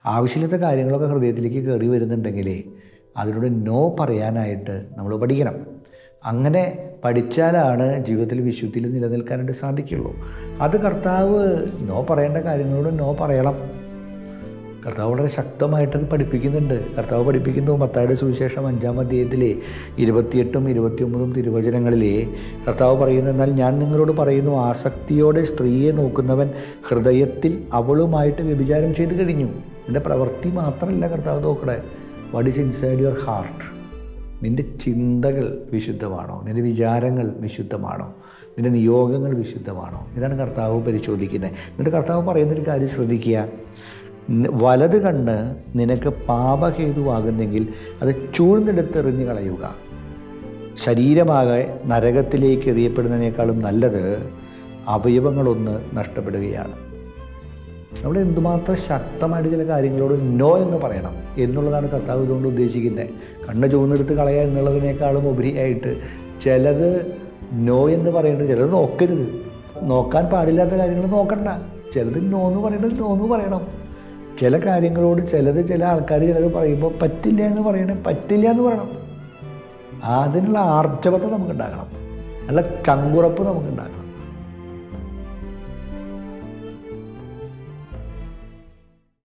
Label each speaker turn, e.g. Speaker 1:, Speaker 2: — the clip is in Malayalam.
Speaker 1: ആവശ്യമില്ലാത്ത കാര്യങ്ങളൊക്കെ ഹൃദയത്തിലേക്ക് കയറി വരുന്നുണ്ടെങ്കിലേ അതിനോട് നോ പറയാനായിട്ട് നമ്മൾ പഠിക്കണം. അങ്ങനെ പഠിച്ചാലാണ് ജീവിതത്തിൽ വിശുദ്ധിയിൽ നിലനിൽക്കാനായിട്ട് സാധിക്കുള്ളൂ. അത് കർത്താവ് നോ പറയേണ്ട കാര്യങ്ങളോട് നോ പറയണം. കർത്താവ് വളരെ ശക്തമായിട്ടത് പഠിപ്പിക്കുന്നുണ്ട്. കർത്താവ് പഠിപ്പിക്കുന്നു മത്തായിയുടെ സുവിശേഷം 5-ാം അധ്യായത്തിലെ 28-ഉം 29-ഉം തിരുവചനങ്ങളിലെ കർത്താവ് പറയുന്നു, എന്നാൽ ഞാൻ നിങ്ങളോട് പറയുന്നു, ആസക്തിയോടെ സ്ത്രീയെ നോക്കുന്നവൻ ഹൃദയത്തിൽ അവളുമായിട്ട് വ്യഭിചാരം ചെയ്ത് കഴിഞ്ഞു. നിൻ്റെ പ്രവൃത്തി മാത്രമല്ല കർത്താവ് നോക്കണേ, what is inside your heart. നിൻ്റെ ചിന്തകൾ വിശുദ്ധമാണോ? നിൻ്റെ വിചാരങ്ങൾ വിശുദ്ധമാണോ? നിൻ്റെ നിയോഗങ്ങൾ വിശുദ്ധമാണോ? ഇതാണ് കർത്താവ് പരിശോധിക്കുന്നത്. എന്നിട്ട് കർത്താവ് പറയുന്നൊരു കാര്യം ശ്രദ്ധിക്കുക, വലത് കണ്ണ് നിനക്ക് പാപഹേതുവാകുന്നെങ്കിൽ അത് ചൂഴ്ന്നെടുത്തെറിഞ്ഞു കളയുക. ശരീരമാകെ നരകത്തിലേക്ക് എറിയപ്പെടുന്നതിനേക്കാളും നല്ലത് അവയവങ്ങളൊന്ന് നഷ്ടപ്പെടുകയാണ്. നമ്മൾ എന്തുമാത്രം ശക്തമായിട്ട് ചില കാര്യങ്ങളോട് നോ എന്ന് പറയണം എന്നുള്ളതാണ് കർത്താവ് ഇതുകൊണ്ട് ഉദ്ദേശിക്കുന്നത്. കണ്ണ് ചൂഴ്ന്നെടുത്ത് കളയുക എന്നുള്ളതിനേക്കാളും ഉപരിയായിട്ട് ചിലത് നോ എന്ന് പറയേണ്ടത്, ചിലത് നോക്കരുത്, നോക്കാൻ പാടില്ലാത്ത കാര്യങ്ങൾ നോക്കണ്ട. ചിലത് നോ എന്ന് പറയേണ്ടത് നോ എന്ന് പറയണം. ചില കാര്യങ്ങളോട് ചില ആൾക്കാർ ചിലത് പറയുമ്പോൾ പറ്റില്ല എന്ന് പറയണേ പറ്റില്ല എന്ന് പറയണം. അതിനുള്ള ആർജവത്തെ നമുക്കുണ്ടാകണം, നല്ല ചങ്കുറപ്പ് നമുക്കുണ്ടാകണം.